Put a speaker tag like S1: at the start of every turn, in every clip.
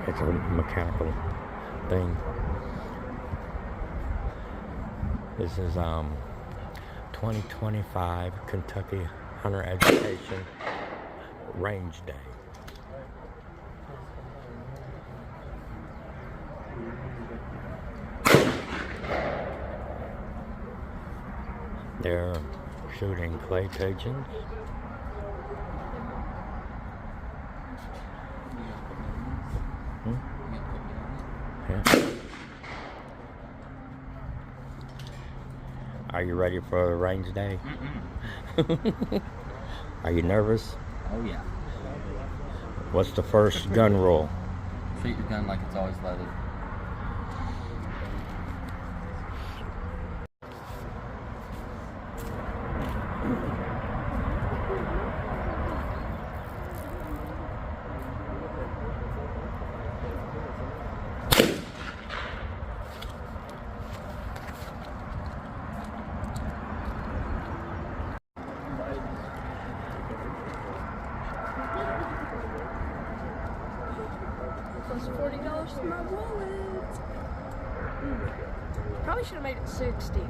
S1: It's a mechanical thing. This is 2025 Kentucky Hunter Education Range Day. They're shooting clay pigeons. Yeah. Are you ready for the range day? Are you nervous?
S2: Oh yeah.
S1: What's the first gun rule?
S2: Treat your gun like it's always loaded.
S3: Plus $40 to my wallet. Probably should have made it 60.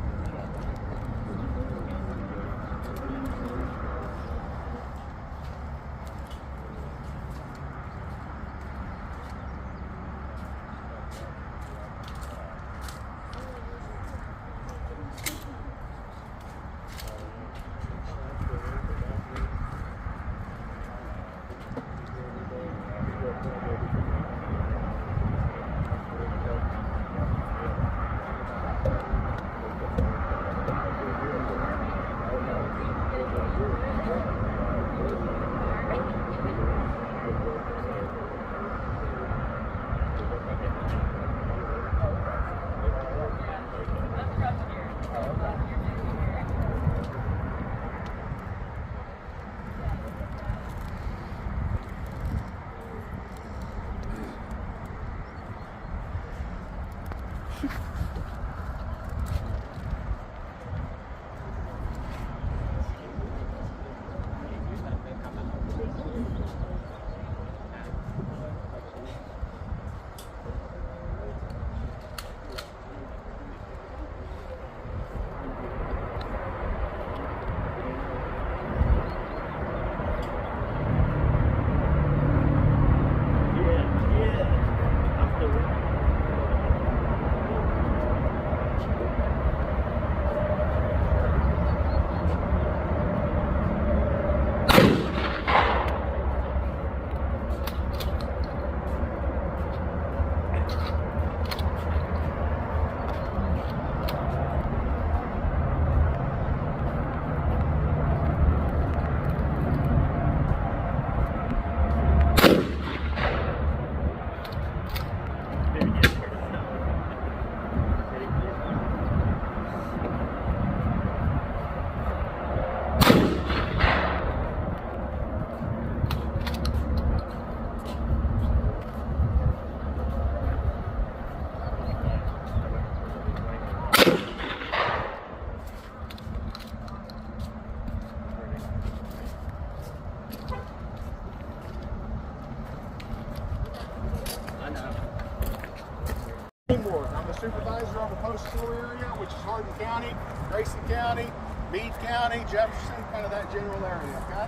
S4: I'm the supervisor of the postal area, which is Hardin County, Grayson County, Meade County, Jefferson, kind of that general area, okay?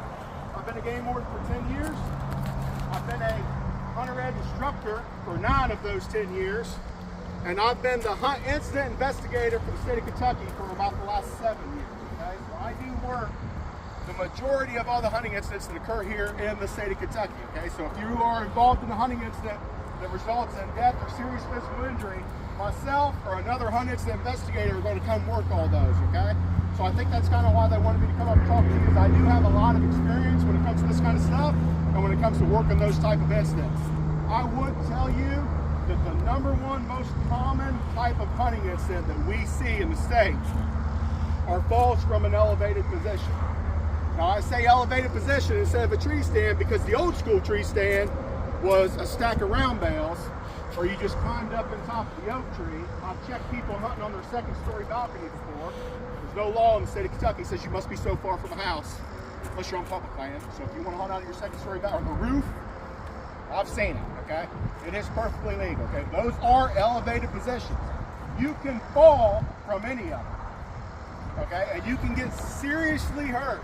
S4: I've been a game warden for 10 years. I've been a hunter ed instructor for 9 of those 10 years. And I've been the hunt incident investigator for the state of Kentucky for about the last 7 years, okay? So I do work the majority of all the hunting incidents that occur here in the state of Kentucky, okay? So if you are involved in a hunting incident that results in death or serious physical injury, myself or another hunt incident investigator are going to come work all those, okay? So I think that's kind of why they wanted me to come up and talk to you, because I do have a lot of experience when it comes to this kind of stuff and when it comes to working those type of incidents. I would tell you that the #1 most common type of hunting incident that we see in the state are falls from an elevated position. Now I say elevated position instead of a tree stand because the old school tree stand was a stack of round bales, or you just climbed up on top of the oak tree. I've checked people hunting on their 2nd story balcony before. There's no law in the state of Kentucky that says you must be so far from a house unless you're on public land. So if you want to hunt out of your second story or the roof, I've seen it, okay? It is perfectly legal, okay? Those are elevated positions. You can fall from any of them, okay? And you can get seriously hurt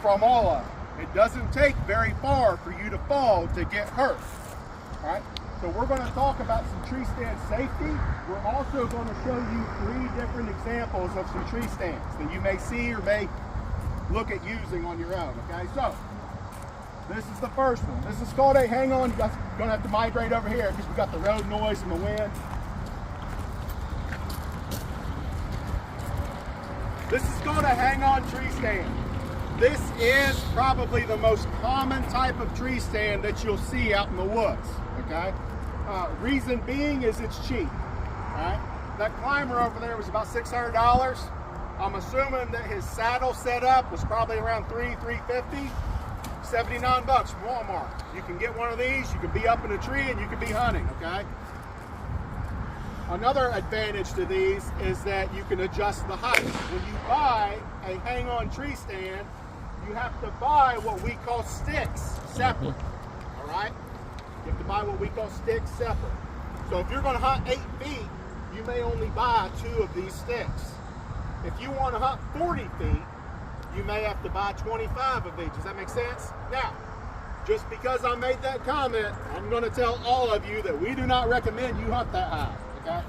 S4: from all of them. It doesn't take very far for you to fall to get hurt, all right? So we're going to talk about some tree stand safety. We're also going to show you 3 different examples of some tree stands that you may see or may look at using on your own, okay? So this is the first one. This is called a hang on. You guys are going to have to migrate over here because we got the road noise and the wind. This is called a hang on tree stand. This is probably the most common type of tree stand that you'll see out in the woods, okay? Reason being is it's cheap, right? That climber over there was about $600. I'm assuming that his saddle setup was probably around $350, 79 bucks from Walmart. You can get one of these, you can be up in a tree and you can be hunting, okay? Another advantage to these is that you can adjust the height. When you buy a hang-on tree stand, you have to buy what we call sticks separate, all right? You have to buy what we call sticks separate. So if you're going to hunt 8 feet, you may only buy 2 of these sticks. If you want to hunt 40 feet, you may have to buy 25 of these. Does that make sense? Now, just because I made that comment, I'm going to tell all of you that we do not recommend you hunt that high, okay?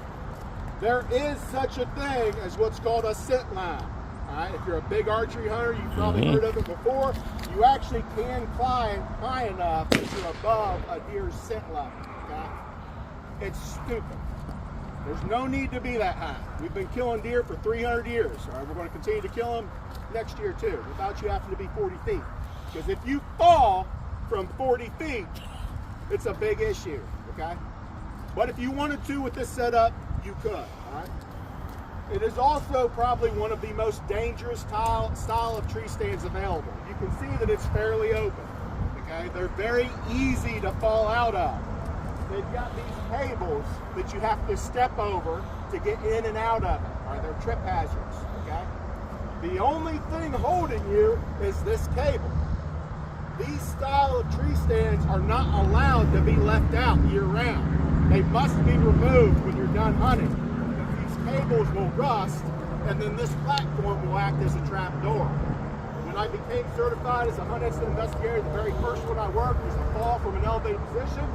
S4: There is such a thing as what's called a scent line. All right? If you're a big archery hunter, you've probably heard of it before. You actually can climb high enough that you're above a deer's scent level, okay? It's stupid. There's no need to be that high. We've been killing deer for 300 years. All right, we're going to continue to kill them next year too, without you having to be 40 feet. Because if you fall from 40 feet, it's a big issue, okay? But if you wanted to with this setup, you could, all right? It is also probably one of the most dangerous style of tree stands available. You can see that it's fairly open, okay? They're very easy to fall out of. They've got these cables that you have to step over to get in and out of it. All right, they're trip hazards, okay? The only thing holding you is this cable. These style of tree stands are not allowed to be left out year-round. They must be removed when you're done hunting. These cables will rust, and then this platform will act as a trap door. When I became certified as a hunt incident investigator, the very first one I worked was to fall from an elevated position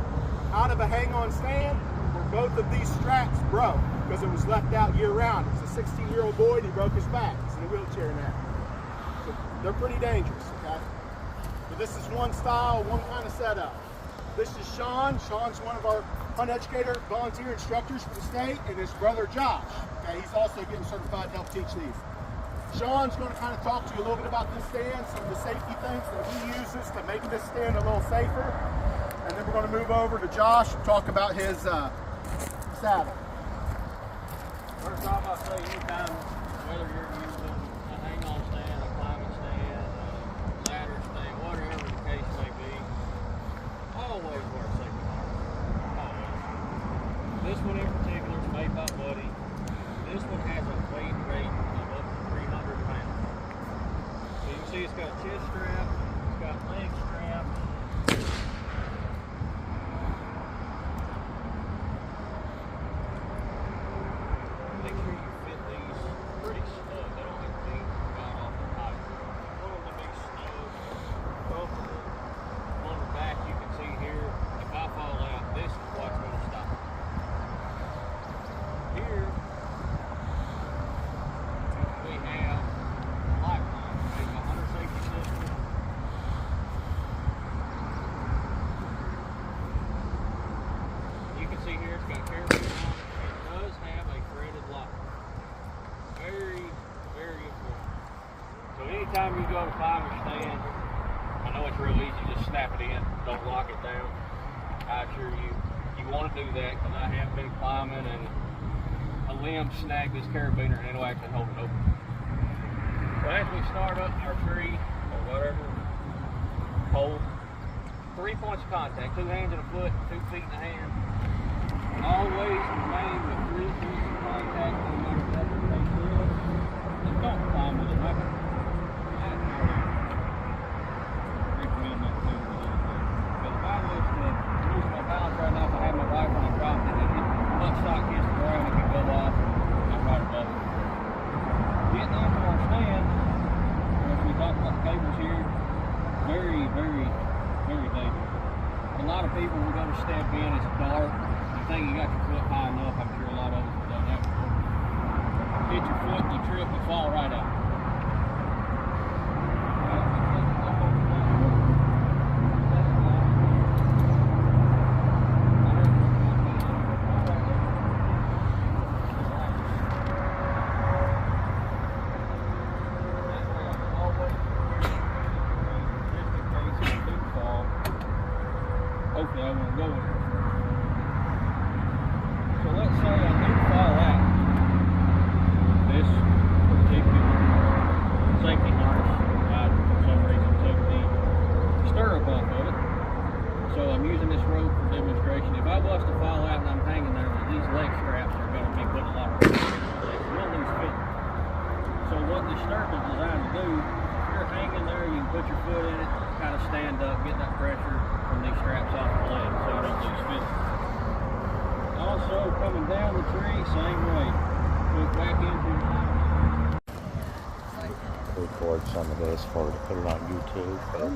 S4: out of a hang-on stand where both of these straps broke because it was left out year-round. It was a 16-year-old boy and he broke his back. He's in a wheelchair now. So they're pretty dangerous, okay? But this is one style, one kind of setup. This is Sean. Sean's one of our hunt educator volunteer instructors for the state, and his brother Josh. Okay, he's also getting certified to help teach these. Sean's going to kind of talk to you a little bit about this stand, some of the safety things that he uses to make this stand a little safer. And then we're going to move over to Josh and talk about his saddle.
S5: First off, I'll say anytime, whether you're using a hang-on stand, a climbing stand, a ladder stand, whatever the case may be, always wear a safety harness. Always. This one in particular is made by Buddy. This one has a weight rate of up to 300 pounds. So you can see it's got a chest strap, it's got leg straps. Make sure you fit these pretty snug. They don't get big right off the pipe. One of them big snug, comfortable. On the back you can see here, if I fall out, this is what's going to stop. Here we have Lifeline. It's a hunter safety system. You can see here it's got a carabiner on it. It does have a threaded lock. Very, very important. So anytime you go to climb your stand, I know it's real easy, just snap it in, don't lock it down. I assure you, you want to do that because I have been climbing and a limb snagged this carabiner and it'll actually hold it open. So as we start up our tree or whatever pole, 3 points of contact, 2 hands and a foot, 2 feet and a hand. Always remain with 3 points of contact no matter what the case is. And don't climb with a weapon. of people will go to step in, it's dark. You think you got your foot high enough, I'm sure a lot of us have done that before. Hit your foot, you trip, you fall right out. Hopefully I won't go in. So let's say I do fall out. This particular safety harness, I for some reason took the stirrup off of it. So I'm using this rope for demonstration. If I was to fall out and I'm hanging there, these leg straps are going to be putting a lot of pressure on my legs. We'll lose fit. So what the stirrup is designed to do, if you're hanging there, you can put your foot in it, kind of stand up, get that pressure from these straps off your legs so you don't lose fit. Also, coming down the tree, same way. Put back into
S1: Record some of this for to put it on YouTube for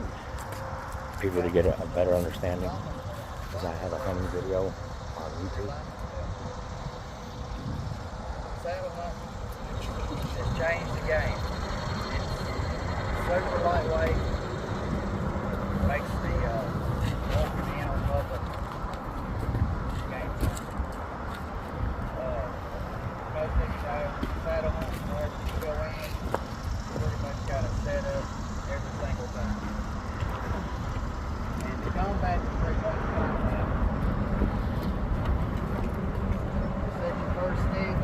S1: people to get a better understanding. Because I have a hunting video on YouTube.
S6: Saddle hunting has changed the game. It's super lightweight. Makes the walking in on public game time. Most of you know, saddle hunting, wherever you go in, you pretty much got it set up every single time. And the combat is pretty much combat. Set your first stick.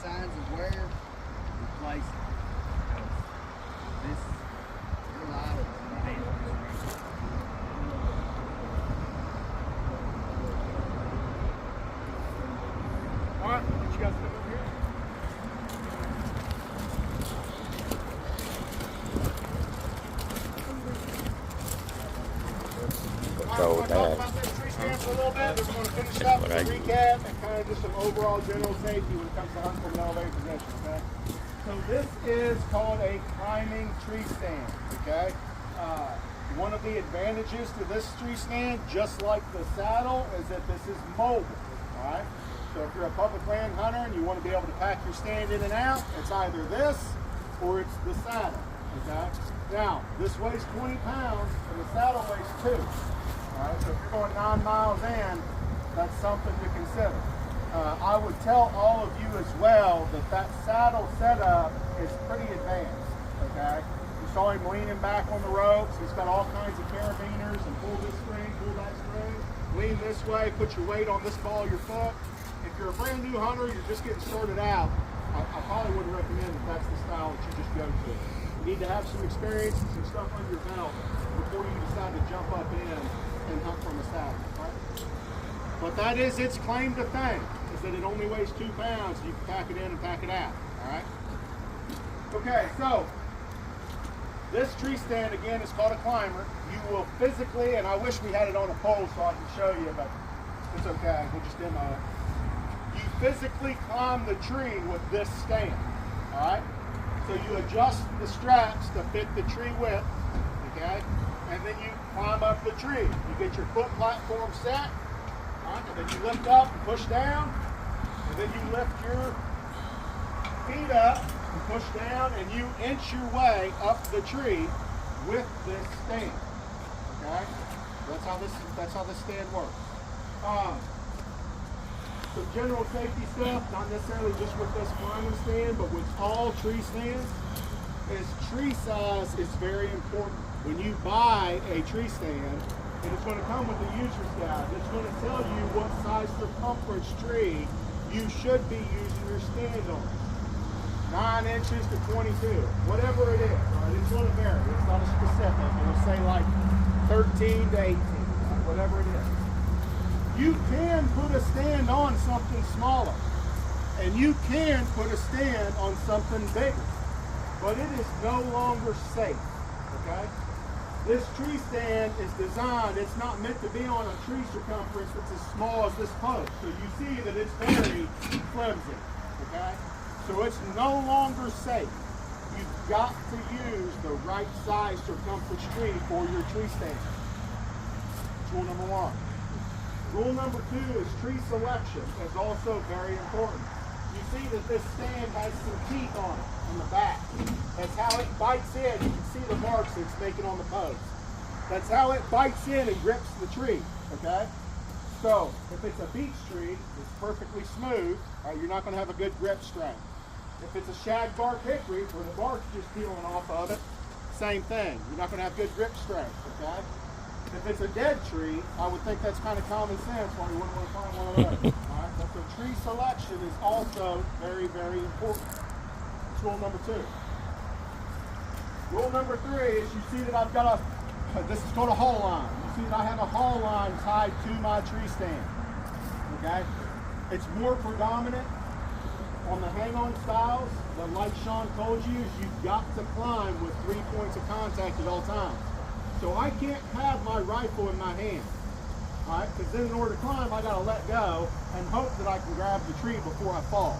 S6: signs of wear, replace it. This, you're liable to damage.
S4: All right, what you guys doing over here? want to talk about this tree stand for a little bit? Then we're going to finish up with a recap and kind of just some overall general safety when it comes to hunting from an elevated position, okay? So this is called a climbing tree stand, okay? One of the advantages to this tree stand, just like the saddle, is that this is mobile, all right? So if you're a public land hunter and you want to be able to pack your stand in and out, it's either this or it's the saddle, okay? Now, this weighs 20 pounds and the saddle weighs 2. All right, so if you're going 9 miles in, that's something to consider. I would tell all of you as well that that saddle setup is pretty advanced, okay? You saw him leaning back on the ropes. He's got all kinds of carabiners and pull this string, pull that string, lean this way, put your weight on this ball of your foot. If you're a brand new hunter, you're just getting started out, I probably wouldn't recommend that that's the style that you just go to. You need to have some experience and some stuff under your belt before you decide to jump up in and hunt from a saddle, right? But that is its claim to fame, is that it only weighs 2 pounds. You can pack it in and pack it out, all right? Okay, so this tree stand, again, is called a climber. You will physically, and I wish we had it on a pole so I can show you, but it's okay, we'll just demo it. You physically climb the tree with this stand, all right? So you adjust the straps to fit the tree width, okay? And then you climb up the tree. You get your foot platform set, all right? And then you lift up and push down, and then you lift your feet up and push down, and you inch your way up the tree with this stand, okay? That's how this stand works. Some general safety stuff, not necessarily just with this climbing stand, but with all tree stands, is tree size is very important. When you buy a tree stand, and it's going to come with a user's guide, it's going to tell you what size circumference tree you should be using your stand on. 9 inches to 22, whatever it is, right? It's going to vary. It's not a specific. It'll say like 13 to 18, right? Whatever it is. You can put a stand on something smaller, and you can put a stand on something bigger, but it is no longer safe, okay? This tree stand is designed, it's not meant to be on a tree circumference that's as small as this post, so you see that it's very flimsy, okay? So it's no longer safe. You've got to use the right size circumference tree for your tree stand. Rule number 1. Rule number 2 is tree selection is also very important. You see that this stand has some teeth on it, on the back. That's how it bites in. You can see the marks it's making on the post. That's how it bites in and grips the tree, okay? So, if it's a beech tree, it's perfectly smooth, right, you're not going to have a good grip strength. If it's a shagbark hickory, where the bark's just peeling off of it, same thing. You're not going to have good grip strength, okay? If it's a dead tree, I would think that's kind of common sense why you wouldn't want to find one of those. All right? So tree selection is also very, very important. That's rule number 2. Rule number 3 is you see that I've got this is called a haul line. You see that I have a haul line tied to my tree stand. Okay? It's more predominant on the hang-on styles, but like Sean told you, is you've got to climb with 3 points of contact at all times. So I can't have my rifle in my hand, all right? Because then in order to climb, I gotta let go and hope that I can grab the tree before I fall.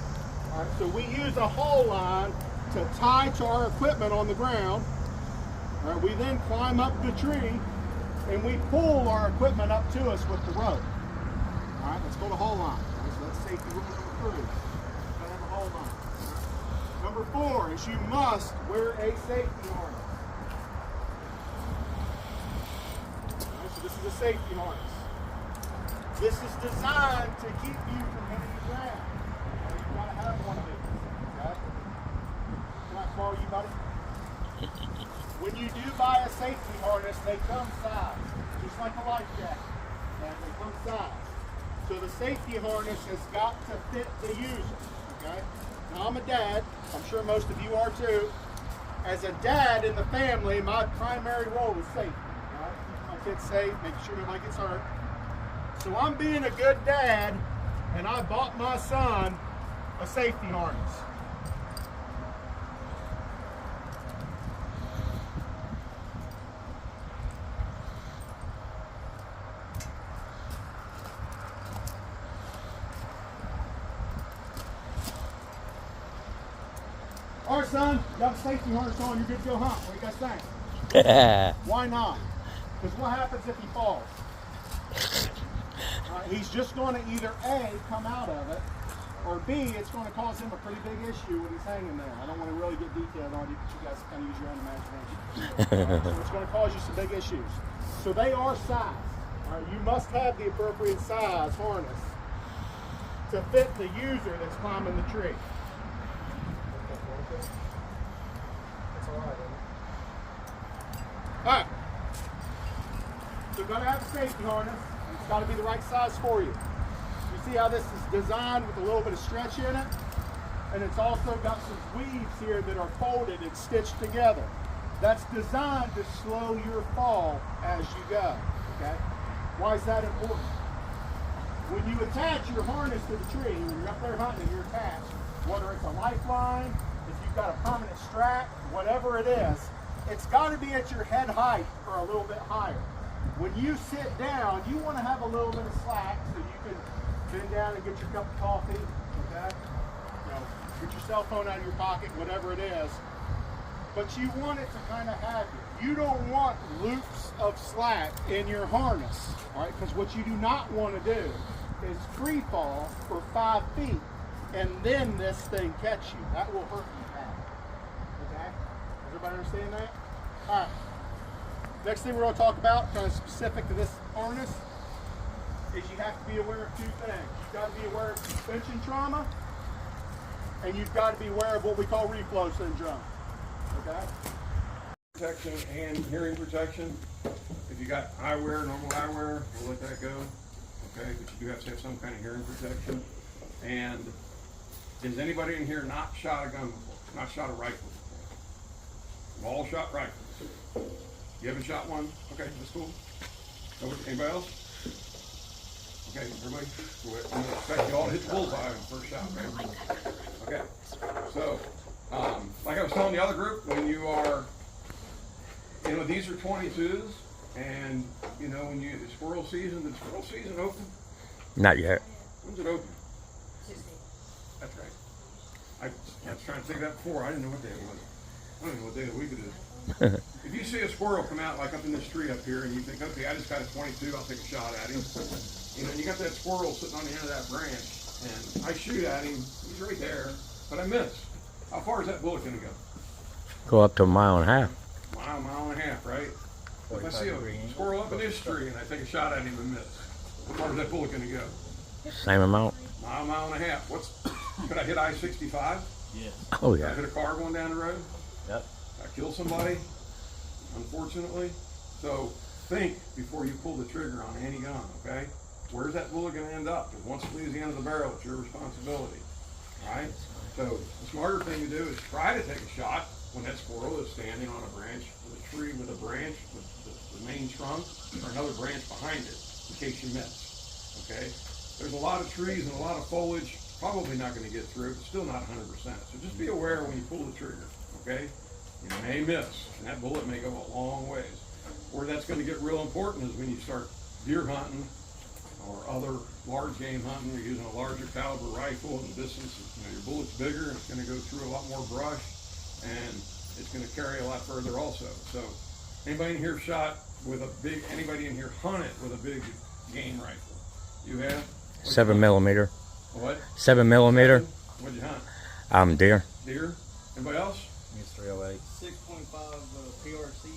S4: All right, so we use a haul line to tie to our equipment on the ground. All right, we then climb up the tree and we pull our equipment up to us with the rope. All right, let's go to haul line. All right, so that's safety rule number 3. Gotta have a haul line. All right. Number 4 is you must wear a safety harness. This is a safety harness. This is designed to keep you from hitting the ground. You've got to have one of these. Okay? Can I borrow you, buddy? When you do buy a safety harness, they come sized, just like a life jacket. Okay? They come sized. So the safety harness has got to fit the user. Okay? Now I'm a dad. I'm sure most of you are too. As a dad in the family, my primary role is safety. Kids safe, making sure nobody gets hurt. So I'm being a good dad, and I bought my son a safety harness. son. You got the safety harness on. You're good to go hunt. What do you guys think? Why not? Because what happens if he falls? He's just going to either A, come out of it, or B, it's going to cause him a pretty big issue when he's hanging there. I don't want to really get detailed on it, but you guys kind of use your own imagination. So it's going to cause you some big issues. So they are size. All right, you must have the appropriate size harness to fit the user that's climbing the tree. That's all right, isn't it? All right. So you're going to have a safety harness. It's got to be the right size for you. You see how this is designed with a little bit of stretch in it? And it's also got some weaves here that are folded and stitched together. That's designed to slow your fall as you go, okay? Why is that important? When you attach your harness to the tree, when you're up there hunting and you're attached, whether it's a lifeline, if you've got a permanent strap, whatever it is, it's got to be at your head height or a little bit higher. When you sit down, you want to have a little bit of slack so you can bend down and get your cup of coffee, okay? You know, get your cell phone out of your pocket, whatever it is. But you want it to kind of have you. You don't want loops of slack in your harness, all right? Because what you do not want to do is free fall for 5 feet and then this thing catch you. That will hurt you bad, okay? Does everybody understand that? All right. Next thing we're going to talk about, kind of specific to this harness, is you have to be aware of 2 things. You've got to be aware of suspension trauma, and you've got to be aware of what we call reflow syndrome. Okay?
S7: Protection and hearing protection. If you got eyewear, normal eyewear, we'll let that go. Okay, but you do have to have some kind of hearing protection. And has anybody in here not shot a gun before? Not shot a rifle before? We've all shot rifles. You haven't shot one? Okay, that's cool. Anybody else? Okay, everybody? I'm gonna expect you all to hit the bullseye on the first shot, okay? Okay, so, like I was telling the other group, when you are, you know, these are 22s, and, you know, when it's squirrel season, did squirrel season open?
S1: Not yet.
S7: When's it open? That's right. I was trying to think of that before. I didn't know what day it was. I don't even know what day of the week it is. If you see a squirrel come out like up in this tree up here and you think, okay, I just got a 22, I'll take a shot at him. You know, you got that squirrel sitting on the end of that branch and I shoot at him, he's right there, but I miss. How far is that bullet gonna go?
S1: Go up to 1.5 miles.
S7: Mile and a half, right? If I see a squirrel up in this tree and I take a shot at him and miss, how far is that bullet gonna go?
S1: Same amount.
S7: Mile and a half. Could I hit I-65?
S2: Yes.
S1: Oh
S7: Could I
S1: yeah.
S7: hit a car going down the road?
S2: Yep.
S7: I kill somebody, unfortunately. So think before you pull the trigger on any gun, okay? Where's that bullet gonna end up? Because once it leaves the end of the barrel, it's your responsibility, all right? So the smarter thing to do is try to take a shot when that squirrel is standing on a branch with a tree with a branch with the main trunk or another branch behind it in case you miss, okay? There's a lot of trees and a lot of foliage, probably not gonna get through, but still not 100%. So just be aware when you pull the trigger, okay? You may miss, and that bullet may go a long ways. Where that's going to get real important is when you start deer hunting or other large game hunting. You're using a larger caliber rifle, and the distance, you know, your bullet's bigger, and it's going to go through a lot more brush, and it's going to carry a lot further also. So, anybody in here shot with a big? Anybody in here hunted with a big game rifle? You have?
S1: 7mm.
S7: What?
S1: 7mm.
S7: What'd you hunt?
S1: Deer.
S7: Deer. Anybody else?
S2: It's 308.
S6: 6.5 PRC.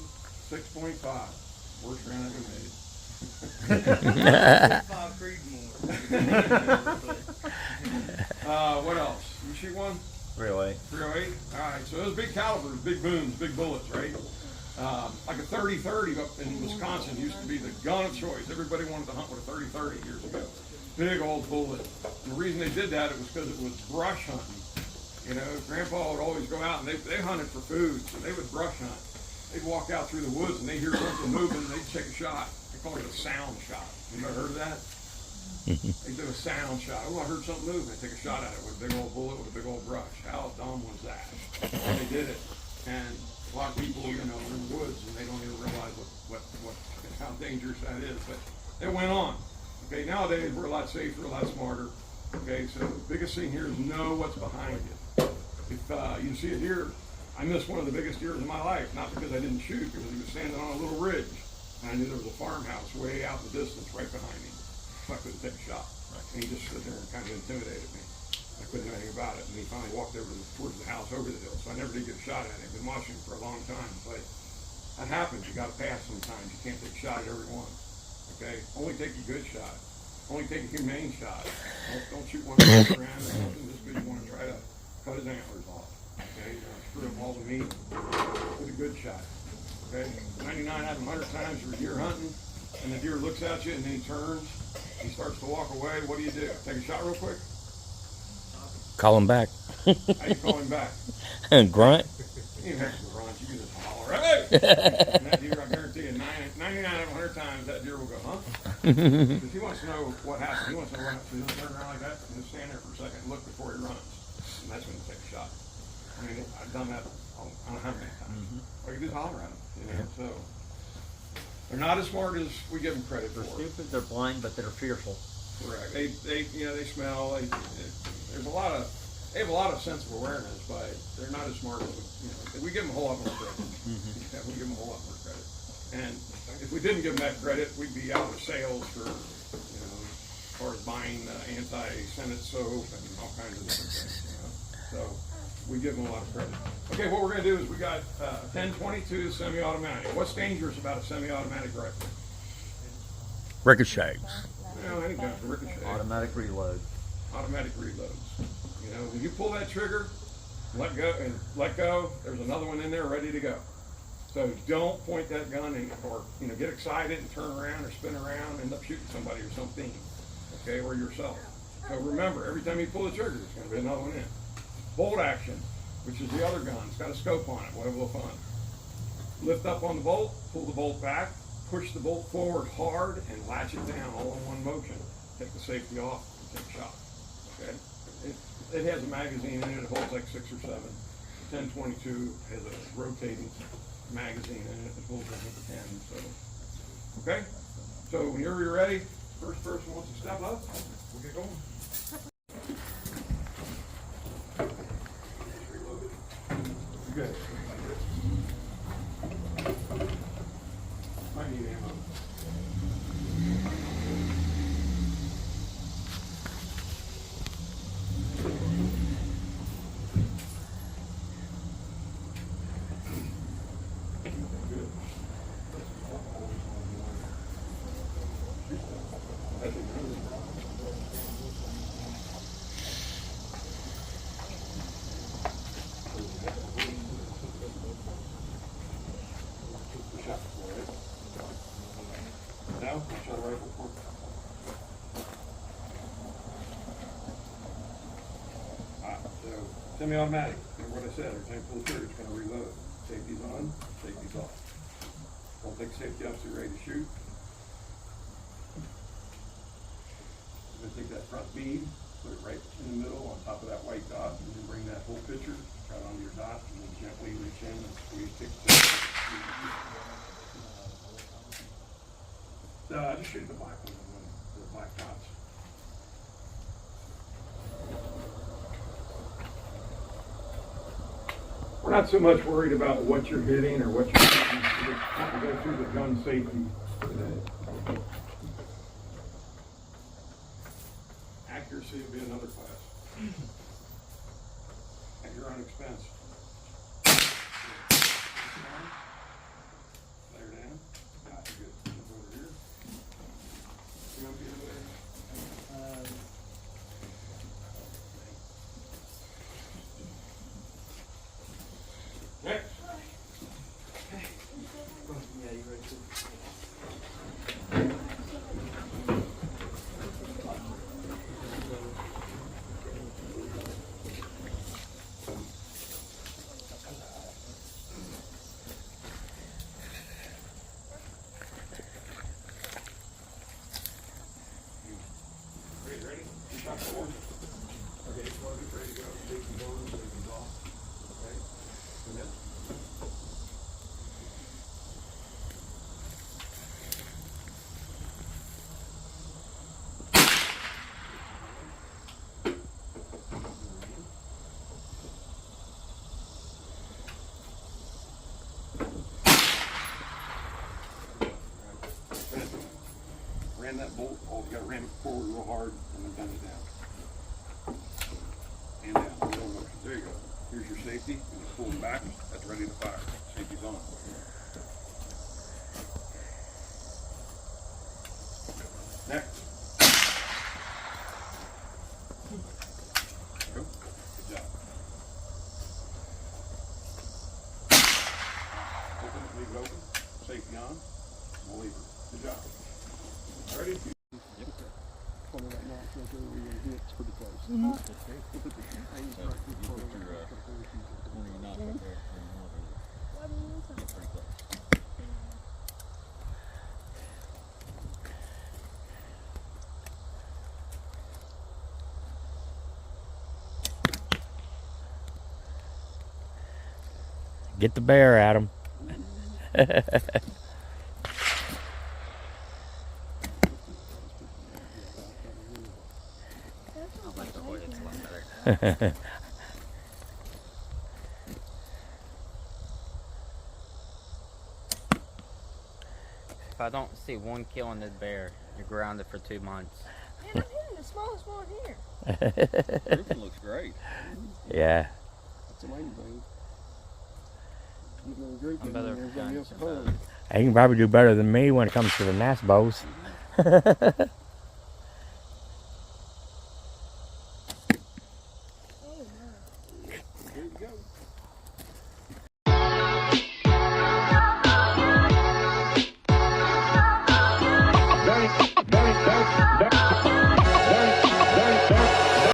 S7: 6.5. Worst round ever made.
S6: 5 Creedmoor.
S7: What else? You shoot one?
S2: 308.
S7: 308? Alright, so those big calibers, big booms, big bullets, right? Like a 30-30 up in Wisconsin used to be the gun of choice. Everybody wanted to hunt with a 30-30 years ago. Big old bullet. And the reason they did that, it was because it was brush hunting. You know, Grandpa would always go out and they hunted for food, so they would brush hunt. They'd walk out through the woods and they'd hear something moving, they'd take a shot. They call it a sound shot. You ever heard of that? They do a sound shot. Oh, I heard something move. They take a shot at it with a big old bullet with a big old brush. How dumb was that? And they did it. And a lot of people, you know, are in the woods and they don't even realize how dangerous that is. But it went on. Okay, nowadays we're a lot safer, a lot smarter. Okay, so the biggest thing here is know what's behind you. if you see a deer, I missed one of the biggest deers of my life, not because I didn't shoot, because he was standing on a little ridge, and I knew there was a farmhouse way out in the distance right behind me, so I couldn't take a shot. And he just stood there and kind of intimidated me. I couldn't do anything about it, and he finally walked over towards the house over the hill, so I never did get a shot at him. Been watching him for a long time, but that happens. You got to pass sometimes. You can't take a shot at every one. Okay, only take a good shot. Only take a humane shot. Don't shoot one that's around or something just because you want to try to cut his antlers off. Okay, you want to screw up all the meat with a good shot. Okay, 99 out of 100 times you're deer hunting, and the deer looks at you and then he turns. He starts to walk away. What do? Take a shot real quick?
S1: Call him back.
S7: How you call him back?
S1: Grunt.
S7: You have to grunt. You can just holler, hey! And that deer, I guarantee you, 99 out of 100 times, that deer will go, huh? Because he wants to know what happened. He wants to know what happened. He'll turn around like that and just stand there for a second and look before he runs. And that's when you take a shot. I mean, I've done that, I don't know how many times. Or you just holler at them, you know, so. They're not as smart as we give them credit for.
S5: They're stupid, they're blind, but they're fearful.
S7: Correct. They smell. They have a lot of sense of awareness, but they're not as smart as we give them a whole lot more credit. Yeah, we give them a whole lot more credit. And if we didn't give them that credit, we'd be out of sales for, as far as buying anti-Senate soap and all kinds of different things. So we give them a lot of credit. Okay, what we're going to do is we got 10-22 semi-automatic. What's dangerous about a semi-automatic rifle?
S1: Ricochets.
S7: Any kind of ricochet.
S2: Automatic reload.
S7: Automatic reloads. When you pull that trigger, let go, there's another one in there ready to go. So don't point that gun or get excited and turn around or spin around and end up shooting somebody or something, okay, or yourself. So remember, every time you pull the trigger, there's going to be another one in. Bolt action, which is the other gun. It's got a scope on it, whatever the fun. Lift up on the bolt, pull the bolt back, push the bolt forward hard, and latch it down all in one motion. Take the safety off and take a shot. Okay? It has a magazine in it. It holds like 6 or 7. The 10-22 has a rotating magazine in it. It holds I think a 10. So, okay? So whenever you're ready, first person wants to step up. We'll get going. Good. Might need ammo. Now, shut the rifle for so semi-automatic. Remember what I said, every time you pull the trigger, it's going to reload. Safety's on, safety's off. Don't take safety off so you're ready to shoot. You're going to take that front bead, put it right in the middle on top of that white dot, and then bring that whole picture right onto your dot, and then gently reach in and squeeze, take the just shoot the black one, the black dots. We're not so much worried about what you're hitting or what you're shooting. We just want to go through the gun safety today. Accuracy would be another class. At your own expense. Layer down. Got you good. Move over here. You want to be over there? Next.
S6: Yeah, you ready to?
S7: Ready? You shot forward. Okay, plug it, ready to go. Safety's on, safety's off. Okay. Commit. land that bolt, oh, you gotta ram it forward real hard and then bend it down. And down, middle motion. There you go. Here's your safety, and you pull it back, that's ready to fire. Safety's on. Next. Go. Good job. Open it, leave it open. Safety on. We'll leave it. Good job. Ready?
S1: Get the bear, Adam.
S5: If I don't see one kill on this bear, you're grounded for 2 months.
S3: Man, I'm hitting the smallest one here.
S2: Roofing looks great.
S1: Yeah.
S4: That's the main thing.
S5: I'm better for guns.
S1: He can probably do better than me when it comes to the mass bows.